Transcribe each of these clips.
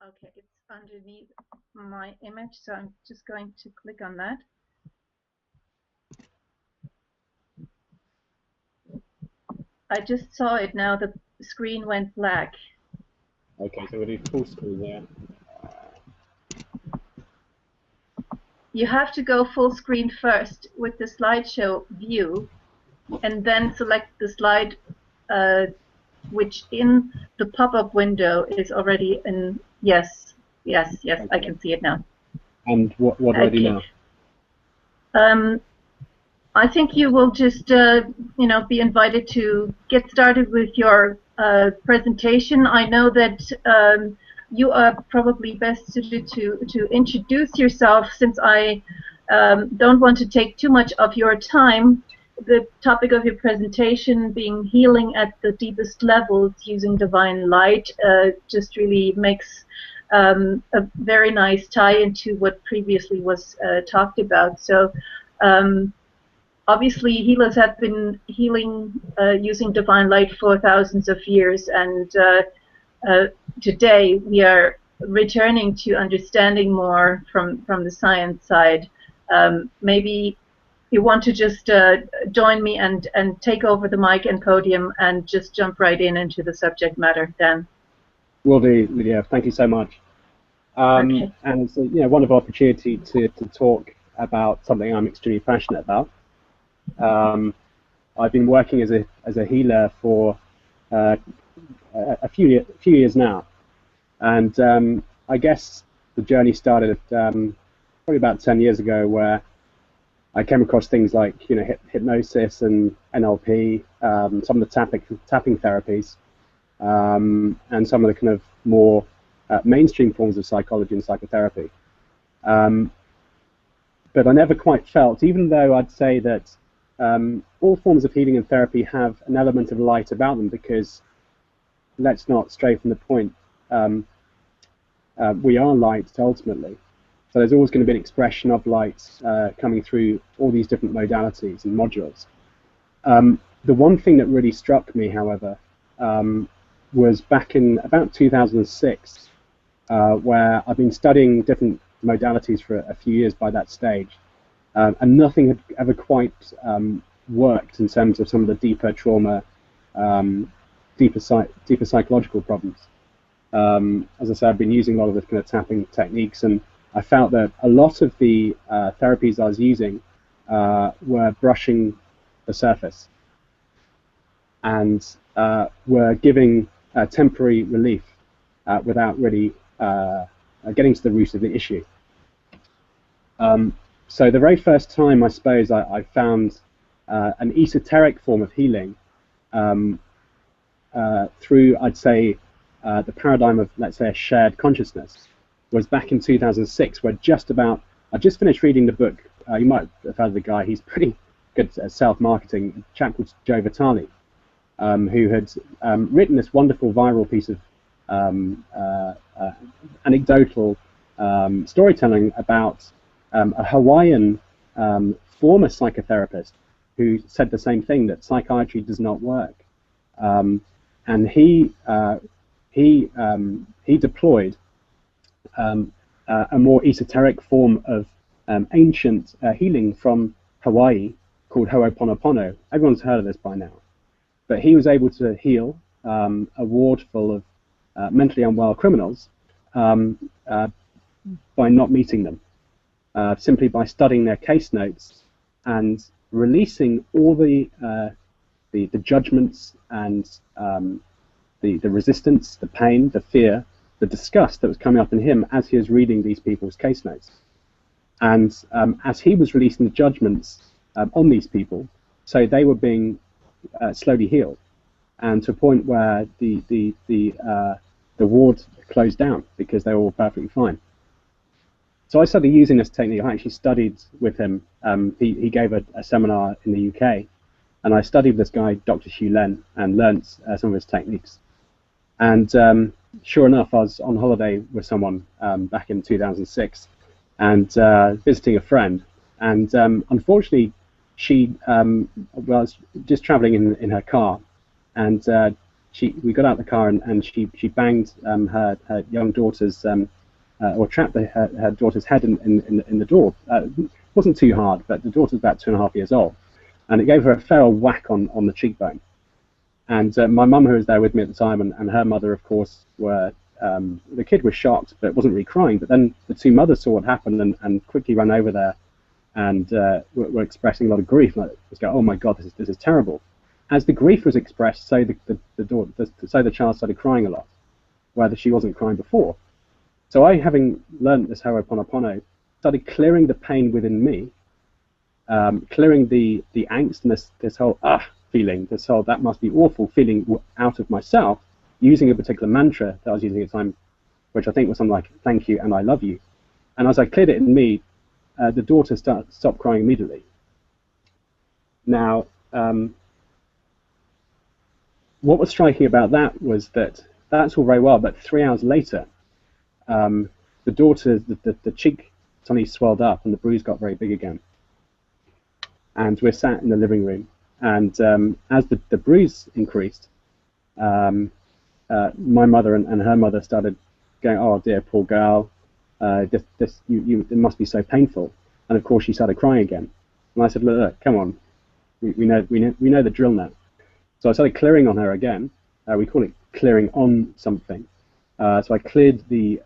Okay, it's underneath my image, so I'm just going to click on that. I just saw it now, the screen went black. Okay, so we'll do full screen there. You have to go full screen first with the slideshow view, and then select the slide, which in the pop-up window is already in. Yes, yes, yes, okay. I can see it now. And what do I do now? I think you will just, be invited to get started with your presentation. I know that you are probably best suited to introduce yourself, since I don't want to take too much of your time. The topic of your presentation being healing at the deepest levels using divine light just really makes a very nice tie into what previously was talked about. So. Obviously, healers have been healing using divine light for thousands of years, and today we are returning to understanding more from the science side. Maybe you want to just join me and take over the mic and podium and just jump right into the subject matter, Dan. Will do, Lydia. Thank you so much. Okay. And it's a wonderful opportunity to talk about something I'm extremely passionate about. I've been working as a healer for a few years now, and I guess the journey started probably about 10 years ago, where I came across things like hypnosis and NLP, some of the tapping therapies, and some of the kind of more mainstream forms of psychology and psychotherapy. But I never quite felt, even though I'd say that all forms of healing and therapy have an element of light about them, because let's not stray from the point, we are light ultimately. So there's always going to be an expression of light coming through all these different modalities and modules. The one thing that really struck me, however, was back in about 2006, where I've been studying different modalities for a few years by that stage. And nothing had ever quite worked in terms of some of the deeper trauma, deeper psychological problems. As I said, I've been using a lot of the kind of tapping techniques, and I felt that a lot of the therapies I was using were brushing the surface and were giving temporary relief without really getting to the root of the issue. So the very first time, I suppose, I found an esoteric form of healing through, I'd say, the paradigm of, let's say, a shared consciousness, was back in 2006, where I just finished reading the book. You might have heard of the guy. He's pretty good at self-marketing, a chap called Joe Vitale, who had written this wonderful viral piece of anecdotal storytelling about a Hawaiian former psychotherapist who said the same thing, that psychiatry does not work, and he deployed a more esoteric form of ancient healing from Hawaii called Ho'oponopono. Everyone's heard of this by now, but he was able to heal a ward full of mentally unwell criminals by not meeting them. Simply by studying their case notes and releasing all the judgments and the resistance, the pain, the fear, the disgust that was coming up in him as he was reading these people's case notes. And as he was releasing the judgments on these people, so they were being slowly healed, and to a point where the ward closed down because they were all perfectly fine. So I started using this technique. I actually studied with him. He gave a seminar in the UK, and I studied with this guy, Dr. Hugh Len, and learnt some of his techniques. And sure enough, I was on holiday with someone back in 2006, and visiting a friend. And unfortunately, she was just traveling in her car, and we got out the car, and she banged her young daughter's or trapped her daughter's head in the door. It wasn't too hard, but the daughter's about 2.5 years old, and it gave her a fair old whack on the cheekbone. And my mum, who was there with me at the time, and her mother, of course, were the kid was shocked, but wasn't really crying. But then the two mothers saw what happened and quickly ran over there, and were expressing a lot of grief. Like, just go, "Oh my God, this is terrible." As the grief was expressed, so the child started crying a lot, whether she wasn't crying before. So I, having learned this Ho'oponopono, started clearing the pain within me, clearing the angst and this whole feeling, this whole that must be awful feeling out of myself, using a particular mantra that I was using at the time, which I think was something like "Thank you" and "I love you." And as I cleared it in me, the daughter stopped crying immediately. Now, what was striking about that was that that's all very well, but 3 hours later, the daughter, the cheek suddenly swelled up and the bruise got very big again. And we're sat in the living room, and as the bruise increased, my mother and her mother started going, "Oh dear, poor girl, it must be so painful." And of course she started crying again. And I said, "Look, come on, we know the drill now." So I started clearing on her again. We call it clearing on something. So I cleared the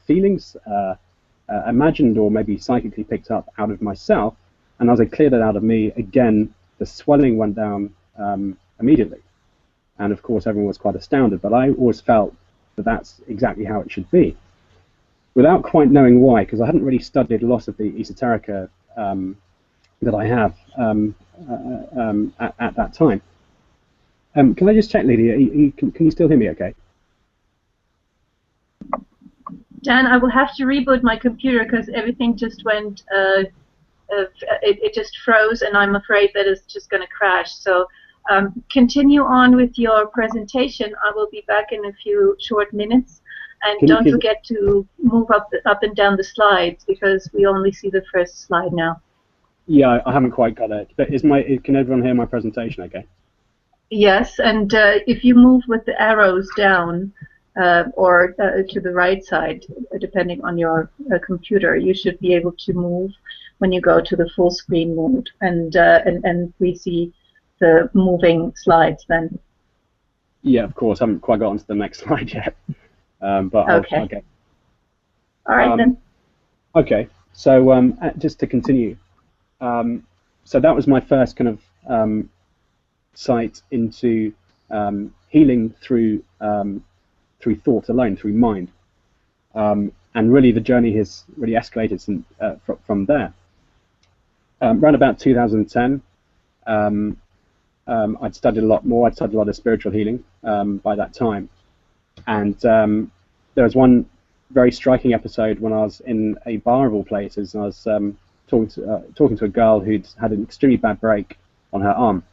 feelings, imagined or maybe psychically picked up out of myself, and as I cleared it out of me, again, the swelling went down immediately. And of course, everyone was quite astounded, but I always felt that that's exactly how it should be, without quite knowing why, because I hadn't really studied a lot of the esoterica that I have at that time. Can I just check, Lydia, can you still hear me okay? Dan, I will have to reboot my computer because everything just went, it just froze, and I'm afraid that it's just going to crash. So continue on with your presentation. I will be back in a few short minutes. And don't forget to move up and down the slides, because we only see the first slide now. Yeah, I haven't quite got it. But can everyone hear my presentation okay? Yes, and if you move with the arrows down or to the right side, depending on your computer, you should be able to move when you go to the full screen mode, and we see the moving slides then. Yeah, of course. I haven't quite got onto the next slide yet. But okay. Okay. All right then. Okay, so just to continue, so that was my first kind of sight into healing through thought alone, through mind, and really the journey has really escalated from there. Around about 2010, I'd studied a lot more. I'd studied a lot of spiritual healing by that time. And there was one very striking episode when I was in a bar of all places, and I was talking to a girl who'd had an extremely bad break on her arm.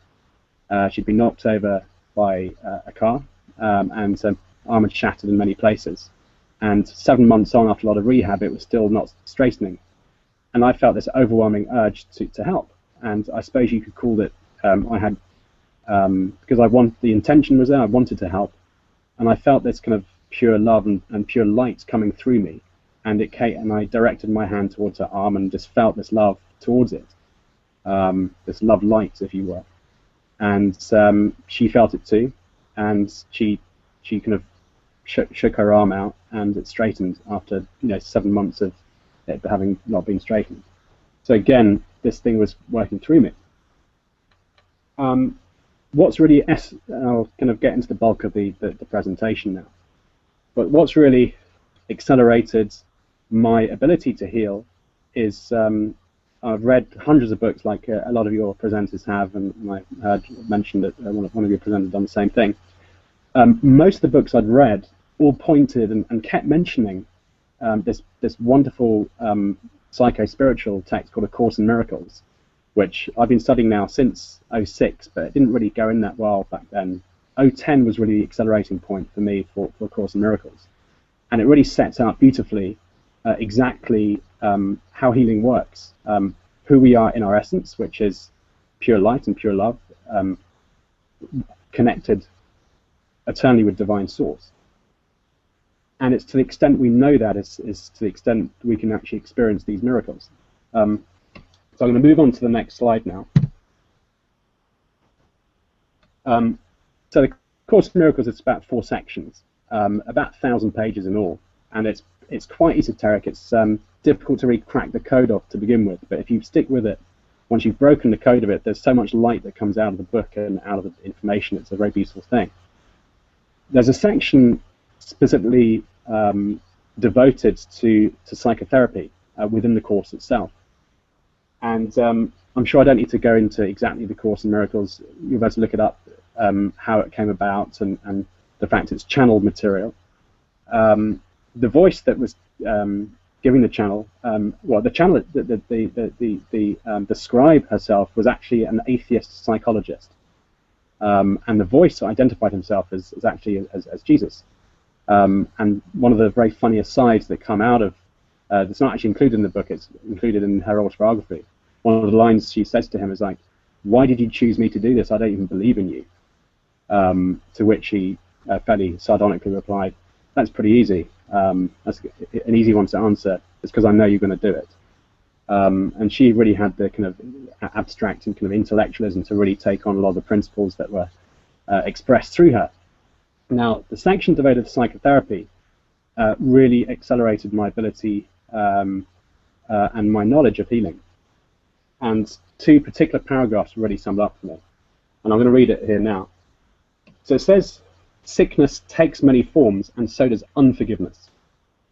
She'd been knocked over by a car, and her arm had shattered in many places. And 7 months on, after a lot of rehab, it was still not straightening. And I felt this overwhelming urge to help. And I suppose you could call it, I had, because the intention was there, I wanted to help. And I felt this kind of pure love and pure light coming through me, and I directed my hand towards her arm and just felt this love towards it, this love light, if you will. And she felt it too, and she kind of shook her arm out, and it straightened after 7 months of it having not been straightened. So again, this thing was working through me. What's really, I'll kind of get into the bulk of the presentation now, but what's really accelerated my ability to heal is I've read hundreds of books, like a lot of your presenters have, and I heard mentioned that one of your presenters done the same thing. Most of the books I'd read all pointed and kept mentioning this wonderful psycho-spiritual text called A Course in Miracles, which I've been studying now since 2006, but it didn't really go in that well back then. 2010 was really the accelerating point for me for A Course in Miracles. And it really sets out beautifully exactly how healing works, who we are in our essence, which is pure light and pure love, connected eternally with divine source. And it's to the extent we know that is to the extent we can actually experience these miracles. So I'm going to move on to the next slide now. So the Course in Miracles, it's about 4 sections, about 1,000 pages in all, and it's quite esoteric. It's difficult to really crack the code off to begin with, but if you stick with it, once you've broken the code of it, there's so much light that comes out of the book and out of the information. It's a very beautiful thing. There's a section specifically devoted to psychotherapy within the course itself, and I'm sure I don't need to go into exactly the Course in Miracles. You'll have to look it up, how it came about, and the fact it's channeled material. The voice that was giving the channel, well, the channel, the scribe herself was actually an atheist psychologist, and the voice identified himself as actually as Jesus. And one of the very funny asides that come out of, that's not actually included in the book, it's included in her autobiography. One of the lines she says to him is like, "Why did you choose me to do this? I don't even believe in you." To which he fairly sardonically replied, "That's pretty easy. That's an easy one to answer. It's because I know you're going to do it." And she really had the kind of abstract and kind of intellectualism to really take on a lot of the principles that were expressed through her. Now, the section devoted to psychotherapy really accelerated my ability and my knowledge of healing. And 2 particular paragraphs really summed up for me. And I'm going to read it here now. So it says, "Sickness takes many forms, and so does unforgiveness.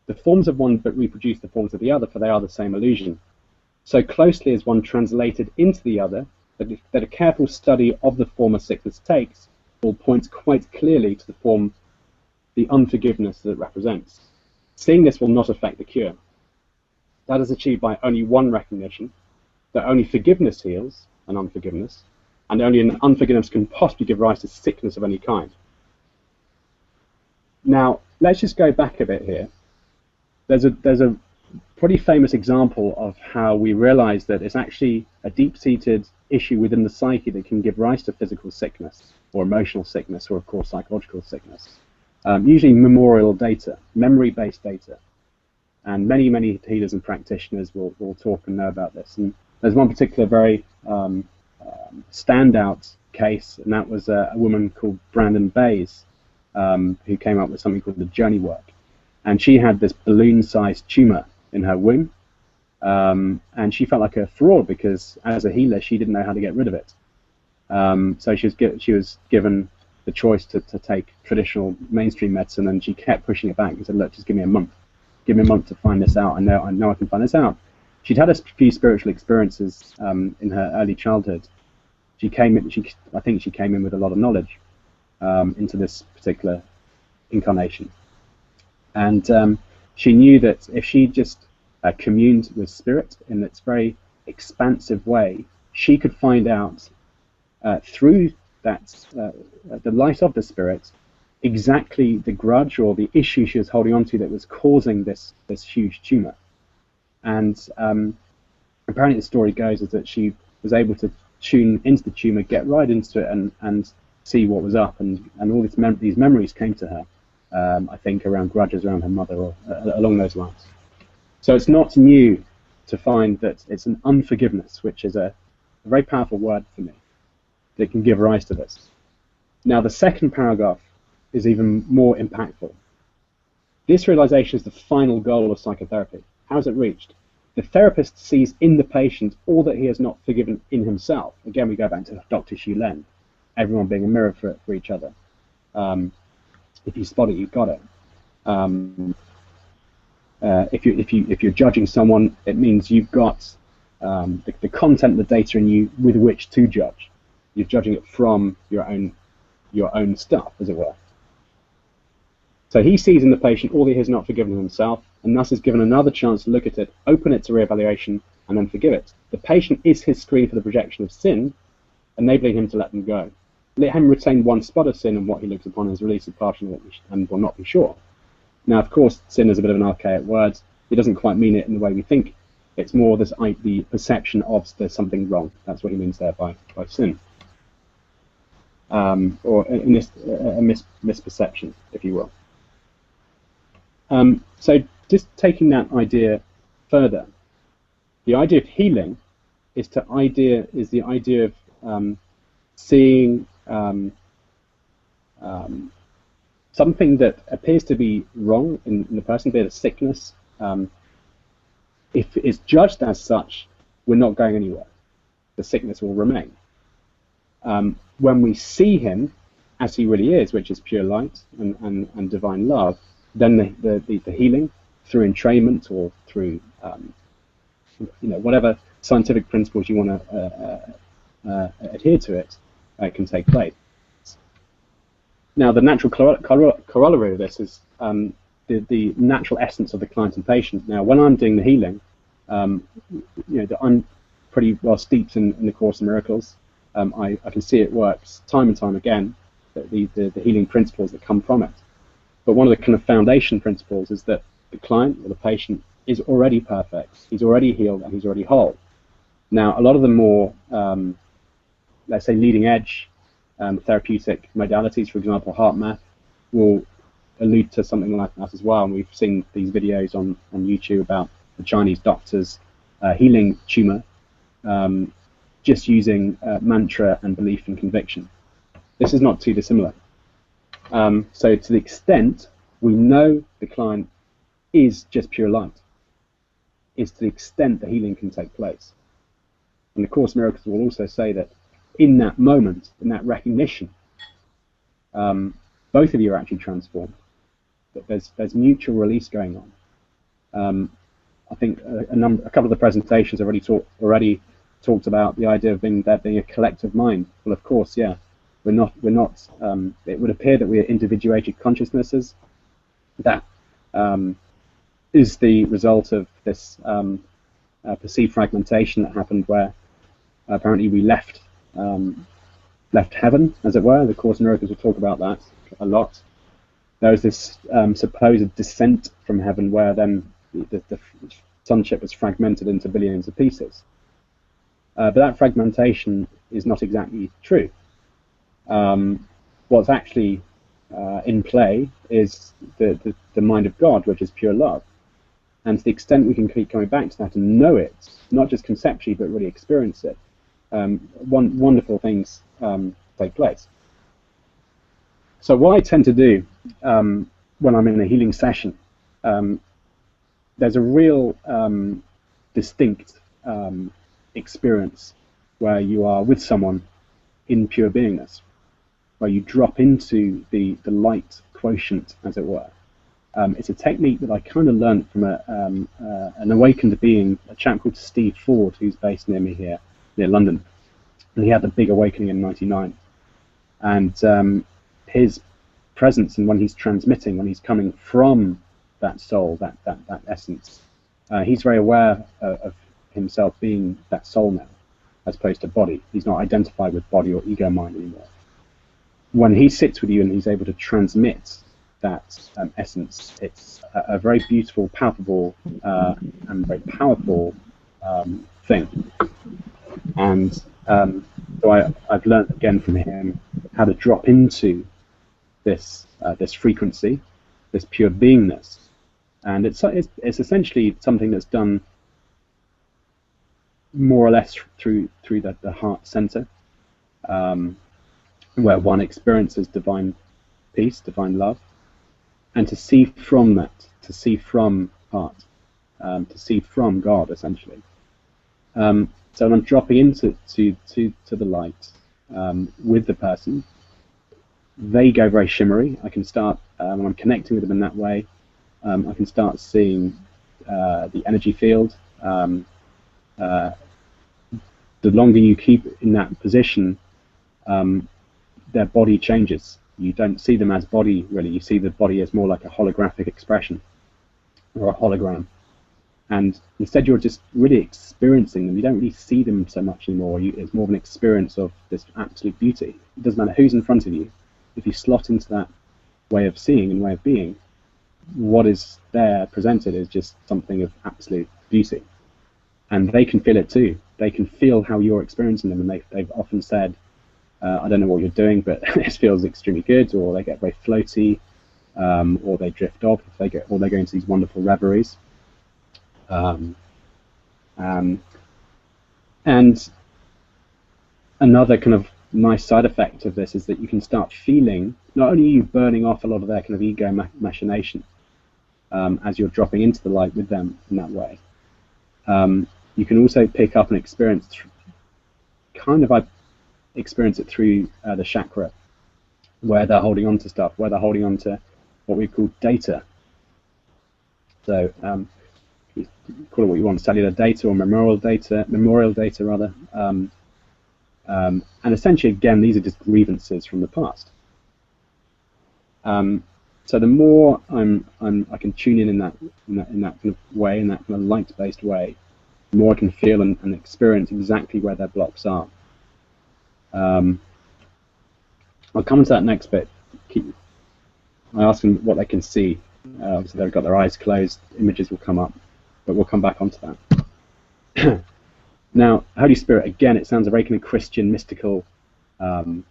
The forms of one but reproduce the forms of the other, for they are the same illusion. So closely is one translated into the other, that a careful study of the form a sickness takes will point quite clearly to the form, the unforgiveness that it represents. Seeing this will not affect the cure. That is achieved by only one recognition, that only forgiveness heals an unforgiveness, and only an unforgiveness can possibly give rise to sickness of any kind." Now, let's just go back a bit here. There's a pretty famous example of how we realize that it's actually a deep-seated issue within the psyche that can give rise to physical sickness, or emotional sickness, or of course psychological sickness. Usually memorial data, memory-based data. And many healers and practitioners will talk and know about this. And there's one particular very standout case, and that was a woman called Brandon Bays, who came up with something called the journey work. And she had this balloon-sized tumor in her womb, and she felt like a fraud because as a healer she didn't know how to get rid of it. So she was given the choice to take traditional mainstream medicine, and she kept pushing it back and said, "Look, just give me a month. Give me a month to find this out. I know I can find this out." She'd had a few spiritual experiences in her early childhood. I think she came in with a lot of knowledge into this particular incarnation, and she knew that if she just communed with spirit in its very expansive way, she could find out through that the light of the spirit exactly the grudge or the issue she was holding on to that was causing this huge tumor. And apparently the story goes is that she was able to tune into the tumor, get right into it, and see what was up, and all these memories came to her, I think around grudges around her mother or along those lines. So it's not new to find that it's an unforgiveness, which is a very powerful word for me, that can give rise to this. Now the second paragraph is even more impactful. This realization is the final goal of psychotherapy. How is it reached? The therapist sees in the patient all that he has not forgiven in himself. Again, we go back to Dr. Xu Len, everyone being a mirror for each other. If you spot it, you've got it. If you're judging someone, it means you've got the content, the data in you with which to judge. You're judging it from your own stuff, as it were. So he sees in the patient all that he has not forgiven himself, and thus is given another chance to look at it, open it to reevaluation, and then forgive it. The patient is his screen for the projection of sin, enabling him to let them go. Let him retain one spot of sin, and what he looks upon as release of partial and will not be sure. Now, of course, sin is a bit of an archaic word. It doesn't quite mean it in the way we think. It's more the perception of there's something wrong. That's what he means there by sin. or a misperception, if you will. So just taking that idea further, the idea of healing is the idea of seeing something that appears to be wrong in the person, be it a sickness. If it's judged as such, we're not going anywhere. The sickness will remain. When we see him as he really is, which is pure light and divine love, then the healing through entrainment or through whatever scientific principles you want to adhere to it, can take place. Now, the natural corollary of this is the natural essence of the client and patient. Now, when I'm doing the healing, I'm pretty well steeped in the Course in Miracles. I can see it works time and time again, the healing principles that come from it. But one of the kind of foundation principles is that the client or the patient is already perfect. He's already healed and he's already whole. Now, a lot of the more, let's say, leading edge therapeutic modalities, for example, heart math, will allude to something like that as well. And we've seen these videos on YouTube about the Chinese doctors healing tumor just using mantra and belief and conviction. This is not too dissimilar. So to the extent we know the client is just pure light, is to the extent the healing can take place. And the Course in Miracles will also say that in that moment, in that recognition, both of you are actually transformed. That there's mutual release going on. I think a couple of the presentations already talked about the idea of there being a collective mind. Well, of course, yeah, we're not. It would appear that we are individuated consciousnesses. That is the result of this perceived fragmentation that happened, where apparently we left heaven, as it were. The Course in Miracles will talk about that a lot. There was this supposed descent from heaven, where then the sonship was fragmented into billions of pieces. But that fragmentation is not exactly true. What's actually in play is the mind of God, which is pure love. And to the extent we can keep coming back to that and know it, not just conceptually, but really experience it, wonderful things take place. So what I tend to do when I'm in a healing session, there's a real distinct experience where you are with someone in pure beingness, where you drop into the light quotient, as it were. It's a technique that I kind of learned from an awakened being, a chap called Steve Ford, who's based near me here, near London. And he had the big awakening in '99. And his presence, and when he's transmitting, when he's coming from that soul, that essence, he's very aware of himself being that soul now, as opposed to body. He's not identified with body or ego mind anymore. When he sits with you and he's able to transmit that essence, it's a very beautiful, palpable, and very powerful thing. And so I've learned again from him how to drop into this frequency, this pure beingness, and it's essentially something that's done more or less through the heart center, where one experiences divine peace, divine love, and to see from that, to see from heart, to see from God, essentially. So when I'm dropping into the light with the person, they go very shimmery. I can start, when I'm connecting with them in that way, I can start seeing the energy field. The longer you keep in that position, their body changes. You don't see them as body, really. You see the body as more like a holographic expression, or a hologram. And instead you're just really experiencing them. You don't really see them so much anymore. It's more of an experience of this absolute beauty. It doesn't matter who's in front of you. If you slot into that way of seeing and way of being, what is there presented is just something of absolute beauty. And they can feel it too. They can feel how you're experiencing them. And they've often said I don't know what you're doing, but this feels extremely good, or they get very floaty, or they drift off, or they go into these wonderful reveries. Um, um, and another kind of nice side effect of this is that you can start feeling, not only you burning off a lot of their kind of ego machination as you're dropping into the light with them in that way. You can also pick up and experience, I experience it through the chakra, where they're holding on to stuff, where they're holding on to what we call data. So you call it what you want, cellular data or memorial data rather. And essentially, again, these are just grievances from the past. So the more I can tune in that kind of way, in that kind of light-based way, the more I can feel and experience exactly where their blocks are. I'll come to that next bit. I ask them what they can see. Obviously, they've got their eyes closed. Images will come up, but we'll come back onto that. Now, Holy Spirit, again, it sounds a very kind of Christian, mystical, and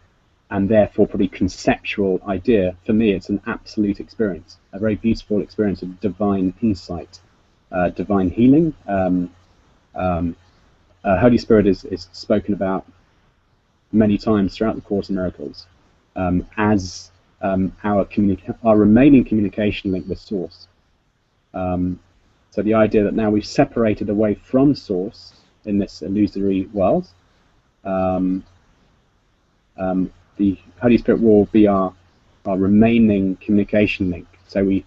therefore probably conceptual idea. For me, it's an absolute experience, a very beautiful experience of divine insight, divine healing. Holy Spirit is spoken about many times throughout the Course in Miracles as our remaining communication link with Source. So the idea that now we've separated away from Source in this illusory world, the Holy Spirit will be our remaining communication link, so we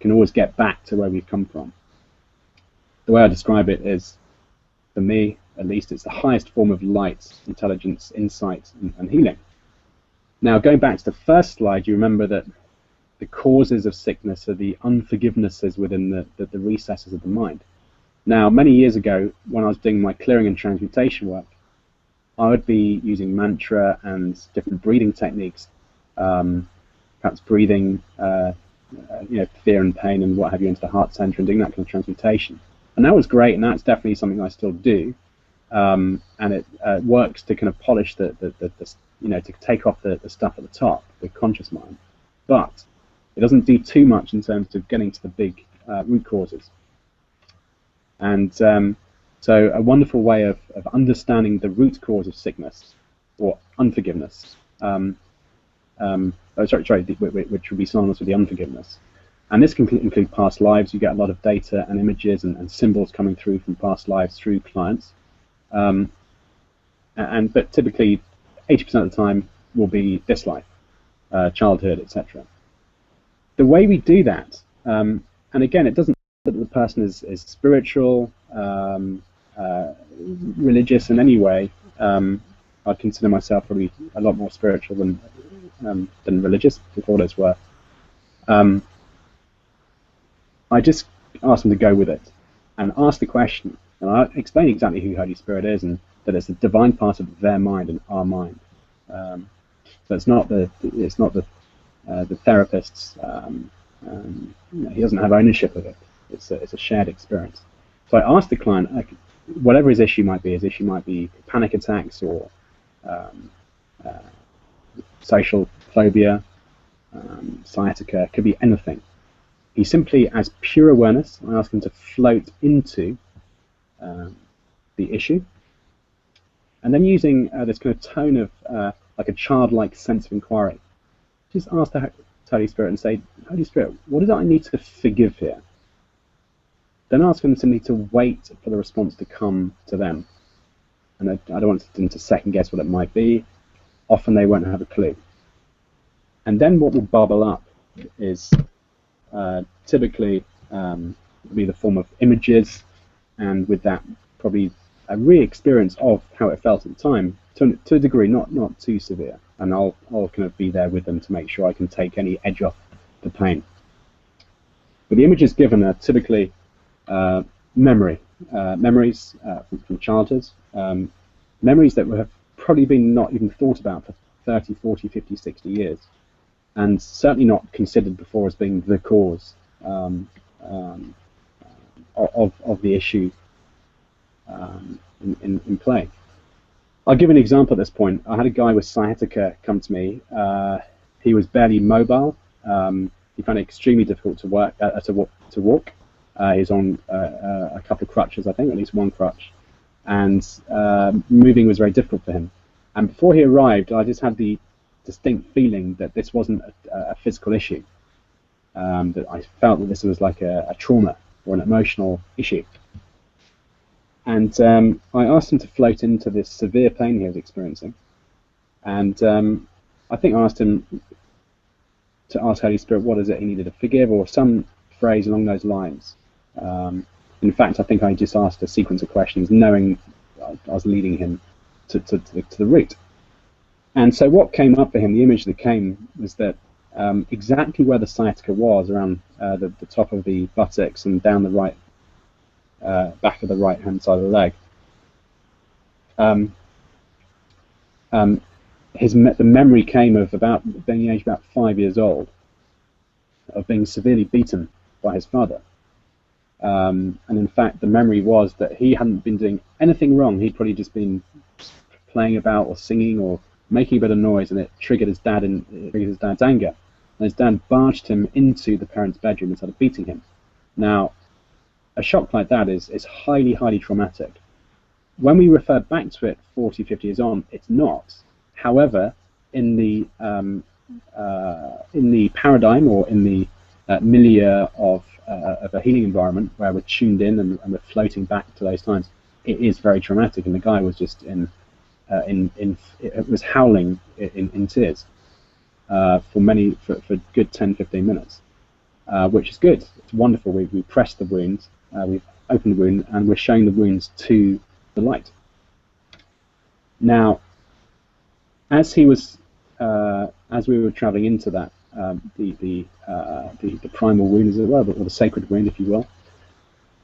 can always get back to where we've come from. The way I describe it is, for me at least, it's the highest form of light, intelligence, insight, and healing. Now, going back to the first slide, you remember that the causes of sickness are the unforgivenesses within the recesses of the mind. Now, many years ago, when I was doing my clearing and transmutation work, I would be using mantra and different breathing techniques, perhaps breathing fear and pain and what have you into the heart center and doing that kind of transmutation. And that was great, and that's definitely something I still do. And it works to kind of polish to take off the stuff at the top, the conscious mind. But it doesn't do too much in terms of getting to the big root causes. And so a wonderful way of understanding the root cause of sickness or unforgiveness, which would be synonymous with the unforgiveness. And this can include past lives. You get a lot of data and images and symbols coming through from past lives through clients. But typically 80% of the time will be this life, childhood, etc. The way we do that, and again, it doesn't mean that the person is spiritual, religious in any way. I'd consider myself probably a lot more spiritual than religious, for what it's worth. I just ask them to go with it and ask the question, and I explain exactly who Holy Spirit is and that it's a divine part of their mind and our mind. So it's not the therapist's. He doesn't have ownership of it. It's a shared experience. So I ask the client, whatever his issue might be panic attacks or social phobia, sciatica, it could be anything. He simply, as pure awareness, I ask him to float into the issue, and then using this kind of tone of like a childlike sense of inquiry, just ask the Holy Spirit and say, Holy Spirit, what is it I need to forgive here? Then ask them simply to wait for the response to come to them. And I don't want them to second guess what it might be. Often they won't have a clue. And then what will bubble up is typically be the form of images, and with that probably a re-experience of how it felt at the time, to a degree, not too severe. And I'll kind of be there with them to make sure I can take any edge off the pain. But the images given are typically memories from childhood, memories that have probably been not even thought about for 30, 40, 50, 60 years, and certainly not considered before as being the cause of the issue in play. I'll give an example at this point. I had a guy with sciatica come to me. He was barely mobile. He found it extremely difficult to work to walk. He's on a couple of crutches, I think, at least one crutch, and moving was very difficult for him. And before he arrived, I just had the distinct feeling that this wasn't a physical issue. That I felt that this was like a trauma or an emotional issue. And I asked him to float into this severe pain he was experiencing. And I think I asked him to ask Holy Spirit what is it he needed to forgive, or some phrase along those lines. In fact, I think I just asked a sequence of questions, knowing I was leading him to the root. And so what came up for him, the image that came, was that exactly where the sciatica was, around the top of the buttocks and down the right back of the right hand side of the leg, the memory came of about being aged about 5 years old, of being severely beaten by his father. And in fact, the memory was that he hadn't been doing anything wrong. He'd probably just been playing about or singing or making a bit of noise, and it triggered his dad's anger. And his dad barged him into the parents' bedroom and started beating him. Now, a shock like that is highly, highly traumatic. When we refer back to it 40, 50 years on, it's not. However, in the paradigm, or in the milieu of a healing environment where we're tuned in and we're floating back to those times, it is very traumatic. And the guy was just it was howling in tears for good 10, 15 minutes, which is good. It's wonderful. We pressed the wound, we've opened the wound, and we're showing the wounds to the light. Now, as we were traveling into that, the primal wound, as it were, or the sacred wound, if you will,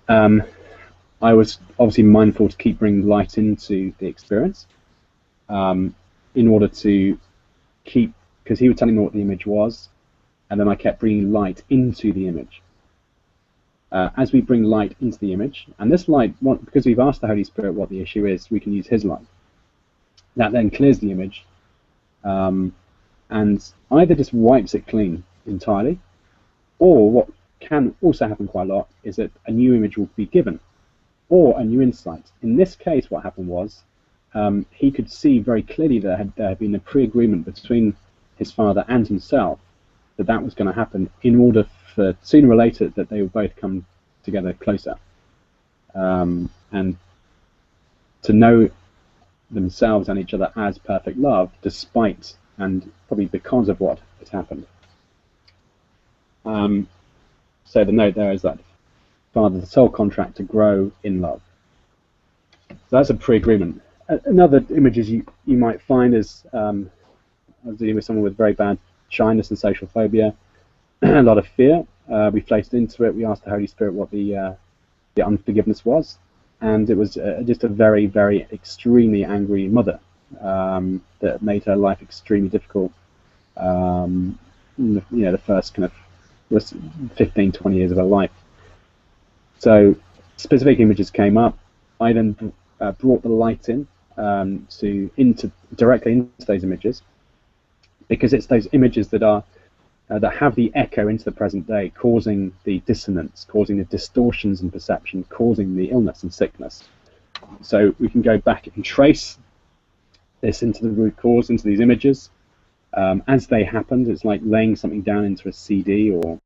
I was obviously mindful to keep bringing light into the experience, in order to keep, because he was telling me what the image was, and then I kept bringing light into the image. As we bring light into the image, and this light, because we've asked the Holy Spirit what the issue is, we can use his light. That then clears the image, and either just wipes it clean entirely, or what can also happen quite a lot is that a new image will be given, or a new insight. In this case, what happened was he could see very clearly there had been a pre-agreement between his father and himself that was going to happen, in order for sooner or later that they would both come together closer, and to know themselves and each other as perfect love, despite and probably because of what had happened. So the note there is that father, the soul contract to grow in love. So that's a pre-agreement. Another images you might find is, I was dealing with someone with very bad shyness and social phobia, a lot of fear. We floated into it. We asked the Holy Spirit what the unforgiveness was, and it was just a very, very extremely angry mother that made her life extremely difficult. The first kind of was 15, 20 years of her life. So specific images came up. I then brought the light in directly into those images, because it's those images that are that have the echo into the present day, causing the dissonance, causing the distortions in perception, causing the illness and sickness. So we can go back and trace this into the root cause, into these images. As they happened, it's like laying something down into a CD or